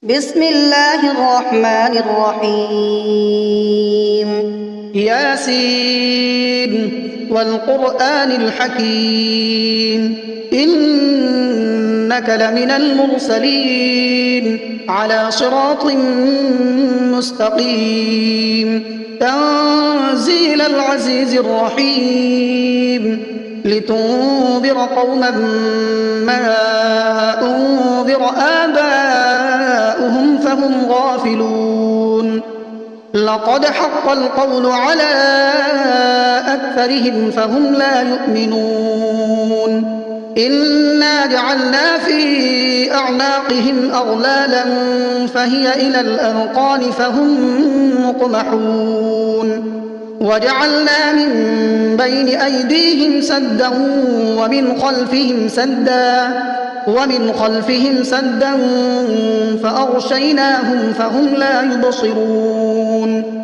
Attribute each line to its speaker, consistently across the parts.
Speaker 1: بسم الله الرحمن الرحيم
Speaker 2: ياسين والقرآن الحكيم إنك لمن المرسلين على صراط مستقيم تنزيل العزيز الرحيم لتنذر قوما ما أنذر آباؤهم فهم غافلون لقد حق القول على أكثرهم فهم لا يؤمنون إنا جعلنا في أعناقهم أغلالا فهي إلى الأذقان فهم مقمحون وجعلنا من بين أيديهم سدا ومن خلفهم سدا فأغشيناهم فهم لا يبصرون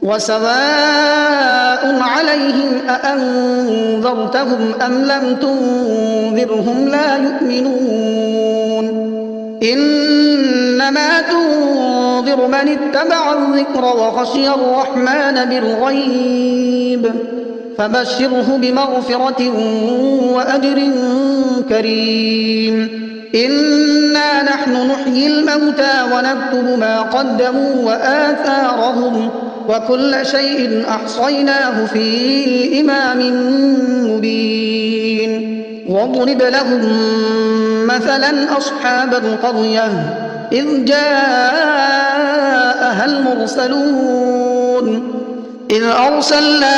Speaker 2: وسواء عليهم أأنذرتهم أم لم تنذرهم لا يؤمنون إنما تنذر من اتبع الذكر وخشي الرحمن بالغيب فبشره بمغفرة وأجر كريم إنا نحن نحيي الموتى ونكتب ما قدموا وآثارهم وكل شيء أحصيناه في إمام مبين واضرب لهم مثلا أصحاب القرية إذ جاءها المرسلون إذ أرسلنا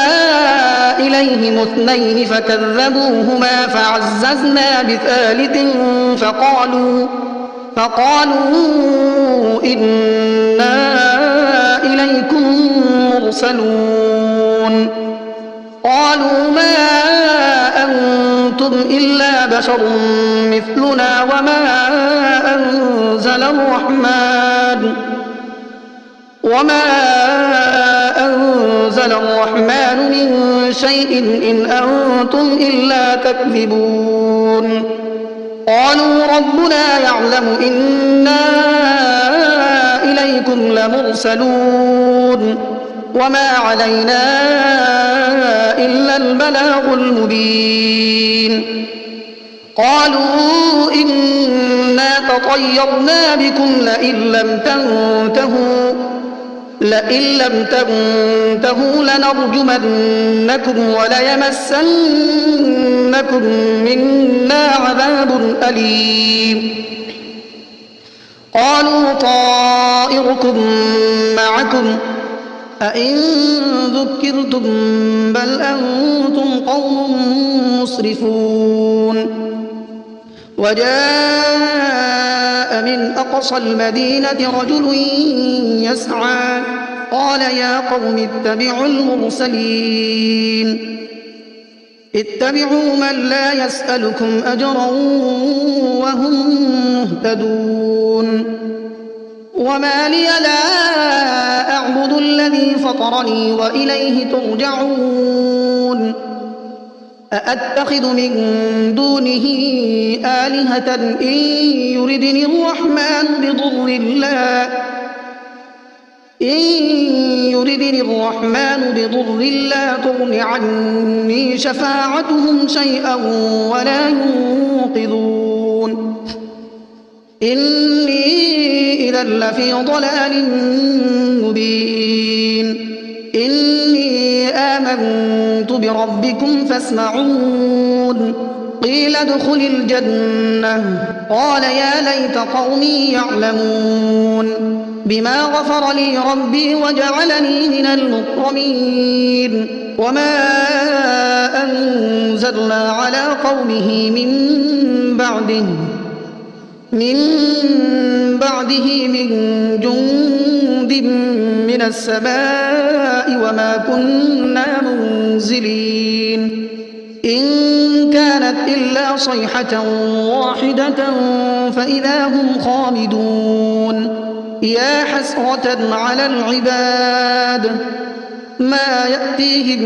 Speaker 2: إليهم اثنين فكذبوهما فعززنا بثالث فقالوا إنا إليكم مرسلون قالوا ما أنتم إلا بشر مثلنا وما أنزل الرحمن من شيء إن أنتم إلا تكذبون قالوا ربنا يعلم إنا إليكم لمرسلون وما علينا إلا البلاغ المبين قالوا إنا تطيرنا بكم لئن لم تنتهوا لنرجمنكم وليمسنكم منا عذاب أليم قالوا طائركم معكم أئن ذكرتم بل أنتم قوم مسرفون وجاء من أقصى المدينة رجل يسعى قال يا قوم اتبعوا المرسلين اتبعوا من لا يسألكم أجرا وهم مهتدون وما لي لا أعبد الذي فطرني وإليه ترجعون أأتخذ من دونه آلهة إن يردني الرحمن بضر لا تغن عني شفاعتهم شيئا ولا ينقذون إني إذا لفي ضلال مبين إني آمنت بربكم فاسمعون قيل ادخل الجنة قال يا ليت قومي يعلمون بما غفر لي ربي وجعلني من المكرمين وما أنزلنا على قومه من بعده من جند من السماء وما كنا منزلين إن كانت إلا صيحة واحدة فإذا هم خامدون يا حسرة على العباد ما يأتيهم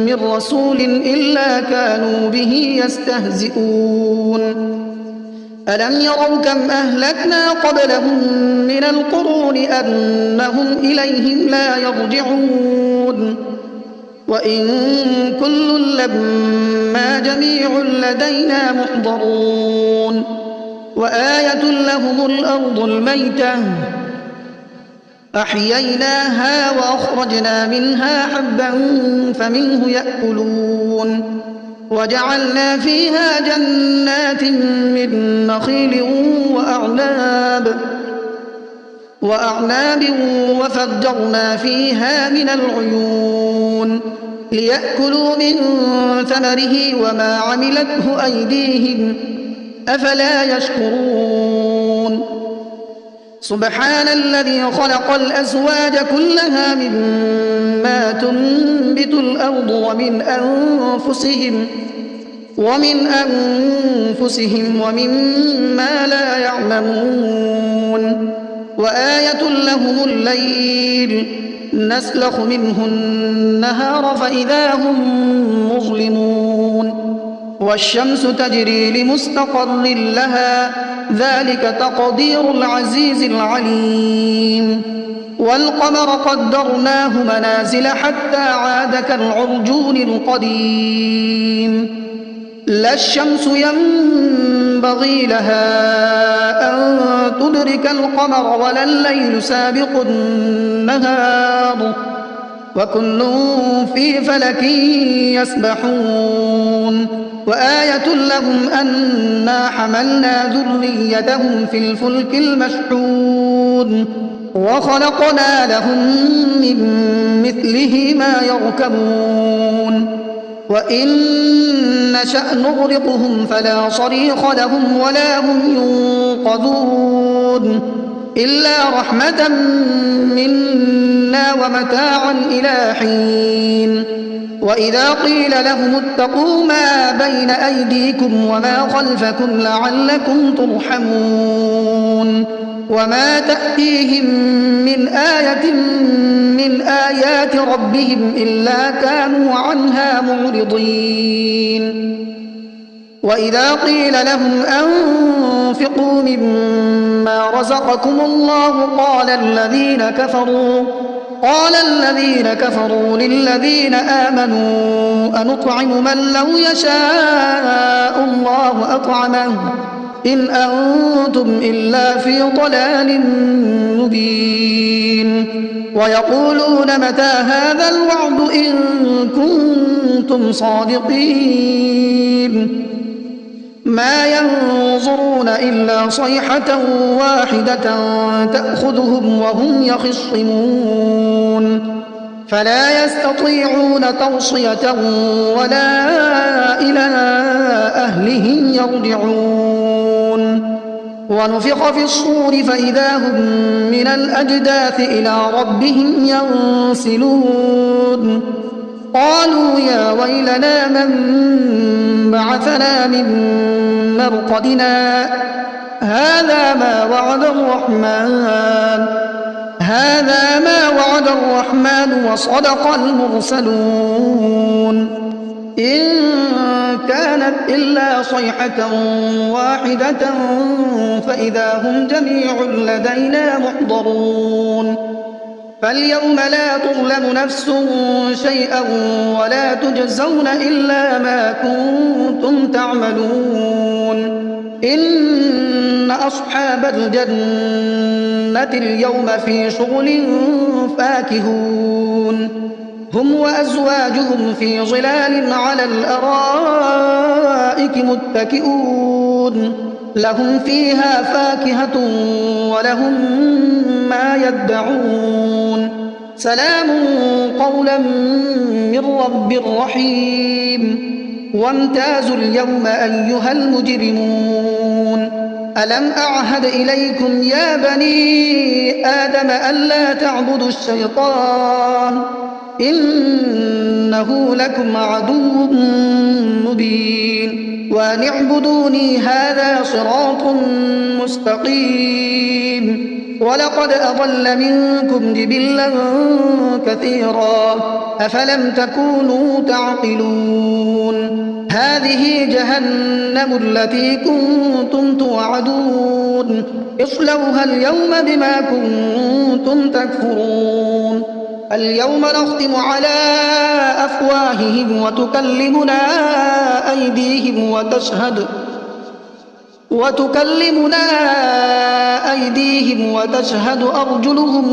Speaker 2: من رسول إلا كانوا به يستهزئون ألم يروا كم أهلكنا قبلهم من القرون أنهم إليهم لا يرجعون وإن كل لما جميع لدينا محضرون وآية لهم الأرض الميتة أحييناها وأخرجنا منها حبا فمنه يأكلون وجعلنا فيها جنات من نخيل وأعناب وفجرنا فيها من العيون ليأكلوا من ثمره وما عملته أيديهم أفلا يشكرون سبحان الذي خلق الأزواج كلها مما تنبت الأرض ومن أنفسهم ومما لا يعلمون وآية لهم الليل نسلخ منه النهار فإذا هم مظلمون والشمس تجري لمستقر لها ذلك تقدير العزيز العليم والقمر قدرناه منازل حتى عاد كالعرجون القديم لا الشمس ينبغي لها أن تدرك القمر ولا الليل سابق النهار وكل في فلك يسبحون وآية لهم أنا حملنا ذريتهم في الفلك المشحون وخلقنا لهم من مثله ما يركبون وإن نشأ نغرقهم فلا صريخ لهم ولا هم ينقذون إلا رحمة منا ومتاعا إلى حين وإذا قيل لهم اتقوا ما بين أيديكم وما خلفكم لعلكم ترحمون وما تأتيهم من آية من آيات ربهم إلا كانوا عنها معرضين وإذا قيل لهم أنفقوا مما رزقكم الله قال الذين كفروا للذين آمنوا أنطعم من لو يشاء الله أطعمه إن أنتم إلا في ضلال مبين ويقولون متى هذا الوعد إن كنتم صادقين ما ينظرون إلا صيحة واحدة تأخذهم وهم يخصمون فلا يستطيعون توصية ولا إلى أهلهم يرجعون ونفخ في الصور فإذا هم من الأجداث إلى ربهم ينسلون قالوا يا ويلنا من بعثنا من مرقدنا هذا ما وعد الرحمن وصدق المرسلون إن كانت إلا صيحة واحدة فإذا هم جميع لدينا محضرون فاليوم لا تظلم نفس شيئا ولا تجزون إلا ما كنتم تعملون إن أصحاب الجنة اليوم في شغل فاكهون هم وأزواجهم في ظلال على الأرائك متكئون لهم فيها فاكهة ولهم ما يدعون سلام قولا من رب رحيم وامتازوا اليوم أيها المجرمون ألم أعهد إليكم يا بني آدم ألا تعبدوا الشيطان إنه لكم عدو مبين وأن اعبدوني هذا صراط مستقيم ولقد أضل منكم جبلا كثيرا أفلم تكونوا تعقلون هذه جهنم التي كنتم توعدون اصلوها اليوم بما كنتم تكفرون اليوم نختم على أفواههم وتكلمنا أيديهم وتشهد أرجلهم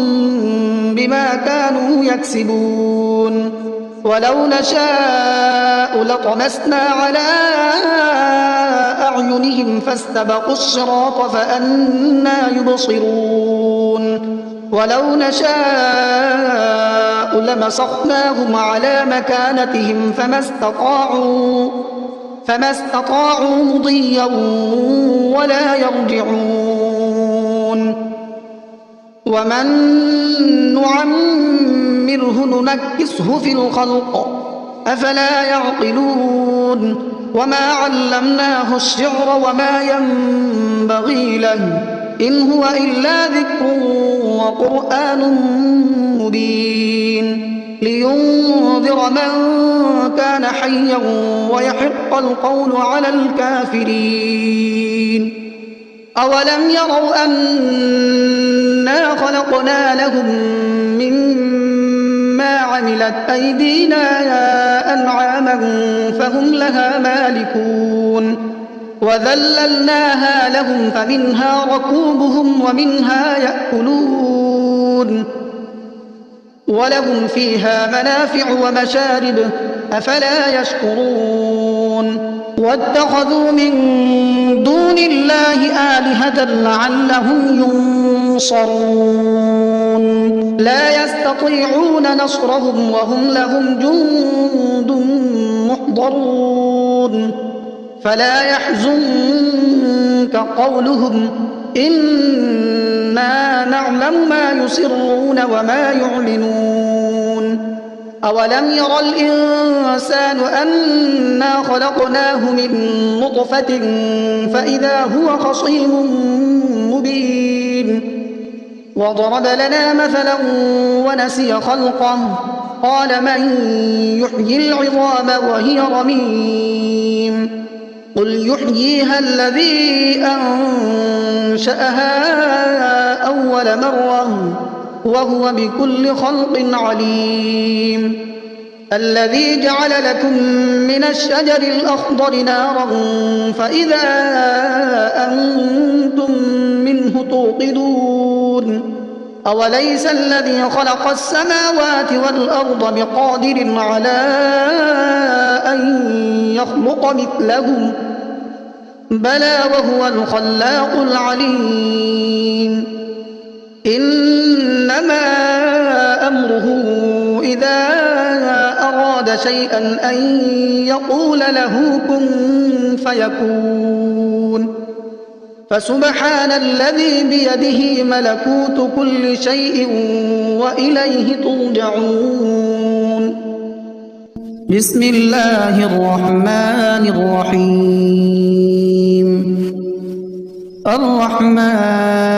Speaker 2: بما كانوا يكسبون ولو نشاء لطمسنا على أعينهم فاستبقوا الصراط فأنى يبصرون ولو نشاء لمسخناهم على مكانتهم فما استطاعوا مضيا ولا يرجعون ومن نعمره ننكسه في الخلق أفلا يعقلون وما علمناه الشعر وما ينبغي له إن هو إلا ذكر وقرآن مبين لينذر من كان حيا ويحق القول على الكافرين أولم يروا أنا خلقنا لهم مما عملت أيدينا أنعاما فهم لها مالكون وذللناها لهم فمنها ركوبهم ومنها يأكلون ولهم فيها منافع ومشارب أفلا يشكرون واتخذوا من دون الله آلهة لعلهم ينصرون لا يستطيعون نصرهم وهم لهم جند محضرون فلا يحزنك قولهم إنا نعلم ما يسرون وما يعلنون أولم ير الإنسان أنا خلقناه من نطفة فإذا هو خصيم مبين وضرب لنا مثلا ونسي خلقه قال من يحيي العظام وهي رميم قل يحييها الذي أنشأها أول مرة وهو بكل خلق عليم الذي جعل لكم من الشجر الأخضر نارا فإذا أنتم منه توقدون أوليس الذي خلق السماوات والأرض بقادر على أن يخلق مثلهم بلى وهو الخلاق العليم إنما أمره إذا أراد شيئا أن يقول له كن فيكون فسبحان الذي بيده ملكوت كل شيء وإليه ترجعون بسم الله الرحمن الرحيم الرحمن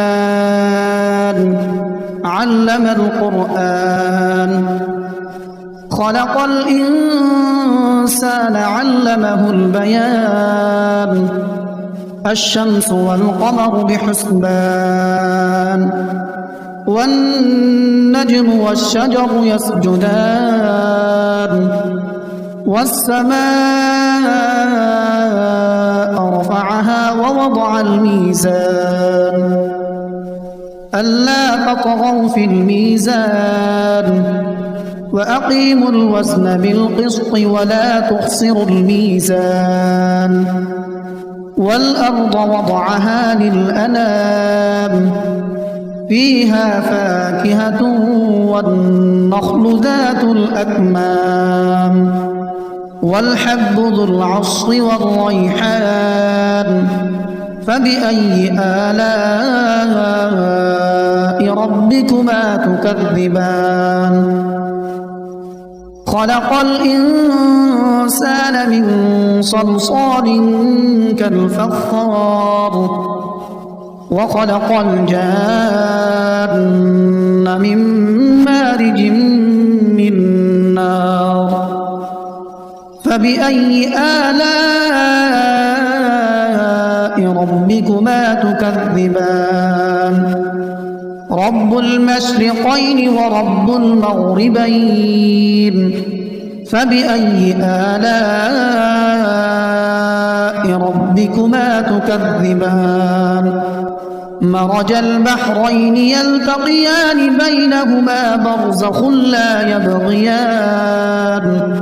Speaker 2: علم القرآن خلق الإنسان علمه البيان الشمس والقمر بحسبان والنجم والشجر يسجدان والسماء رفعها ووضع الميزان ألا تطغوا في الميزان وأقيموا الوزن بالقسط ولا تخسروا الميزان والأرض وضعها للأنام فيها فاكهة والنخل ذات الأكمام والحب ذو العصف والريحان فبأي آلاء ربكما تكذبان خلق الإنسان من صلصال كالفخار وخلق الجان من مارج من نار فبأي آلاء تكذبان رب المشرقين ورب المغربين فبأي آلاء ربكما تكذبان مرج البحرين يلتقيان بينهما برزخ لا يبغيان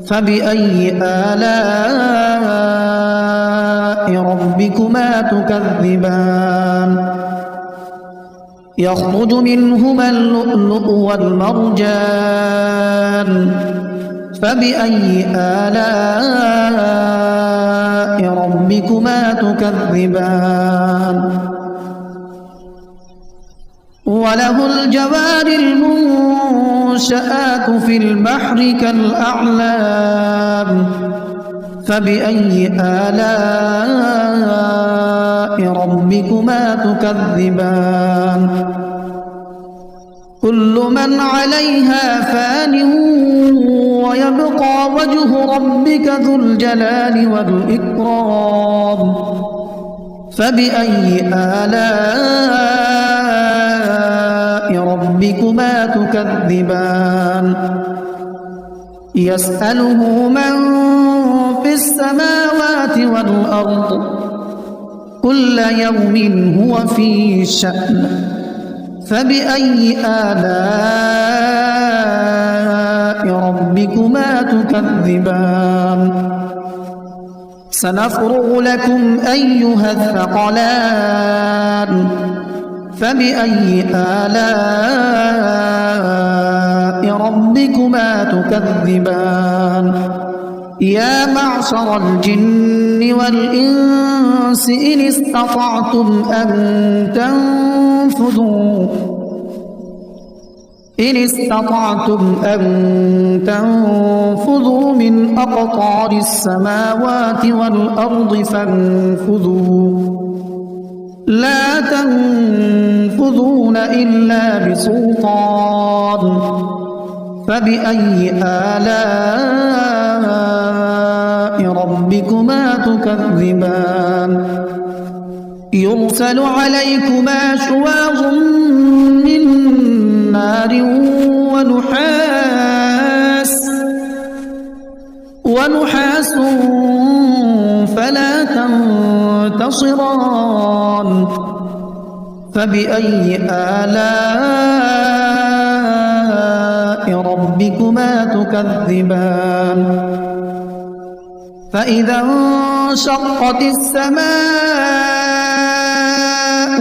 Speaker 2: فبأي آلاء ربكما تكذبان يخرج منهما اللؤلؤ والمرجان فبأي آلاء ربكما تكذبان وله الجوار المنشآت في البحر كالأعلام فبأي آلاء ربكما تكذبان كل من عليها فان ويبقى وجه ربك ذو الجلال والإكرام فبأي آلاء ربكما تكذبان يسأله من في السماوات والأرض كل يوم هو في شأن فبأي آلاء ربكما تكذبان سنفرغ لكم أيها الثقلان فبأي آلاء ربكما تكذبان يا معشر الجن والإنس إن استطعتم أن تنفذوا من أقطار السماوات والأرض فانفذوا لا تنفذون إلا بسلطان فبأي آلاء ربكما تكذبان يرسل عليكما شواظ من نار ونحاس فلا تنتصران فبأي آلاء ربكما تكذبان فإذا انشقت السماء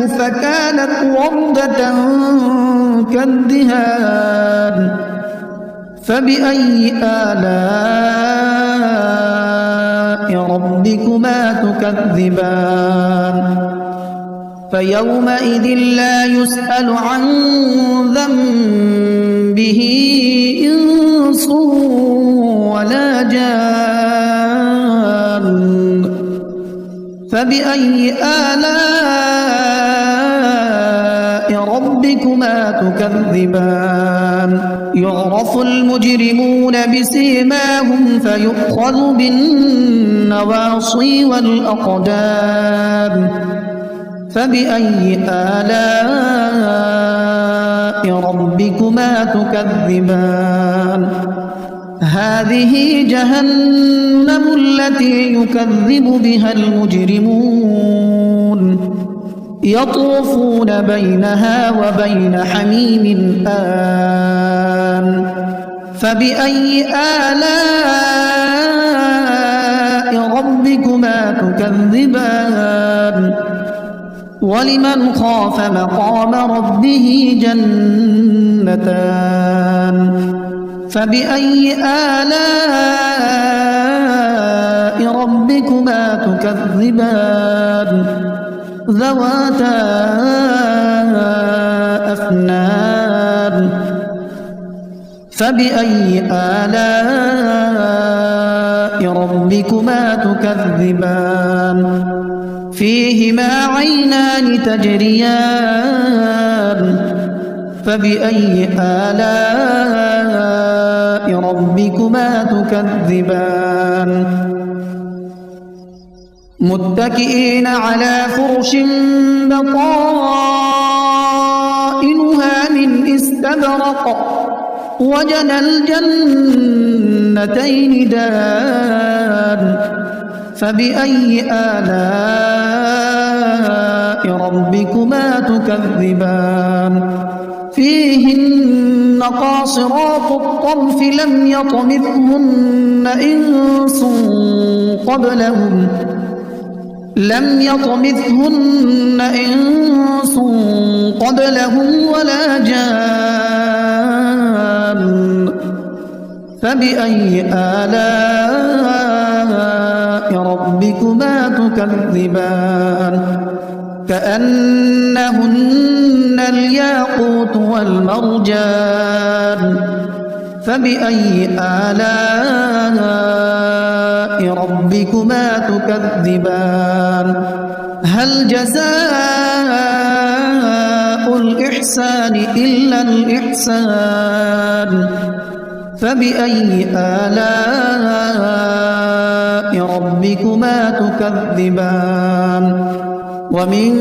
Speaker 2: فكانت وردة كالدهان فبأي آلاء ربكما تكذبان فيومئذ لا يسأل عن ذنبه إنس ولا جان فبأي آلاء ربكما تكذبان يعرف المجرمون بسيماهم فيؤخذ بالنواصي والأقدام فبأي آلاء ربكما تكذبان هذه جهنم التي يكذب بها المجرمون يطوفون بينها وبين حميم آن فبأي آلاء ربكما تكذبان ولمن خاف مقام ربه جنتان فبأي آلاء ربكما تكذبان ذواتا أفنان فبأي آلاء ربكما تكذبان فيهما عينان تجريان فبأي آلاء ربكما تكذبان متكئين على فرش بطائنها من استبرق وجنى الجنتين دان فبأي آلاء ربكما تكذبان فيهن قاصرات الطرف لم يطمثهن إنس قبلهم ولا جان فبأي آلاء ربكما تكذبان كأنهن الياقوت والمرجان فبأي آلاء ربكما تكذبان هل جزاء الإحسان إلا الإحسان فبأي آلاء ربكما تكذبان ومن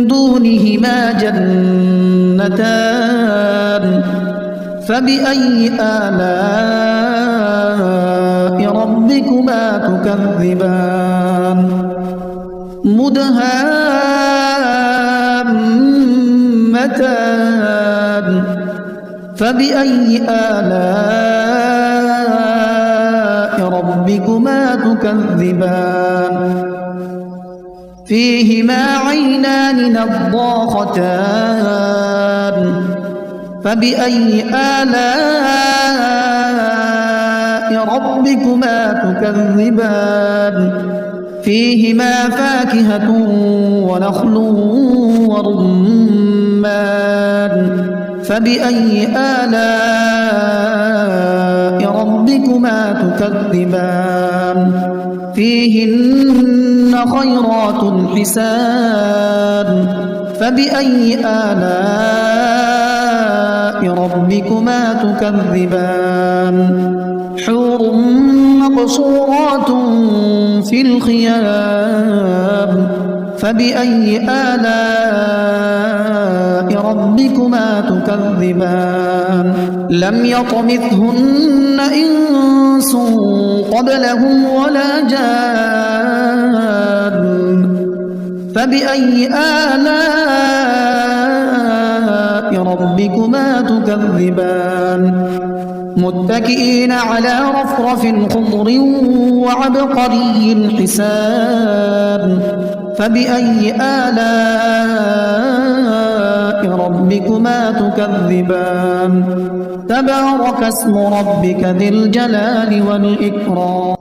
Speaker 2: دونهما جنتان فبأي آلاء ربكما تكذبان مدهامتان فبأي آلاء ربكما تكذبان فيهما عينان نضاختان فبأي آلاء ربكما تكذبان فيهما فاكهة ونخل ورمان فبأي آلاء ربكما تكذبان فيهن خيرات حسان فبأي آلاء ربكما تكذبان حور مقصورات في الخيام فبأي آلاء ربكما تكذبان لم يطمثهن إنس قبلهم ولا جان فبأي آلاء ربكما تكذبان متكئين على رفرف خضر وعبقري حسان فبأي آلاء ربكما تكذبان تبارك اسم ربك ذي الجلال والإكرام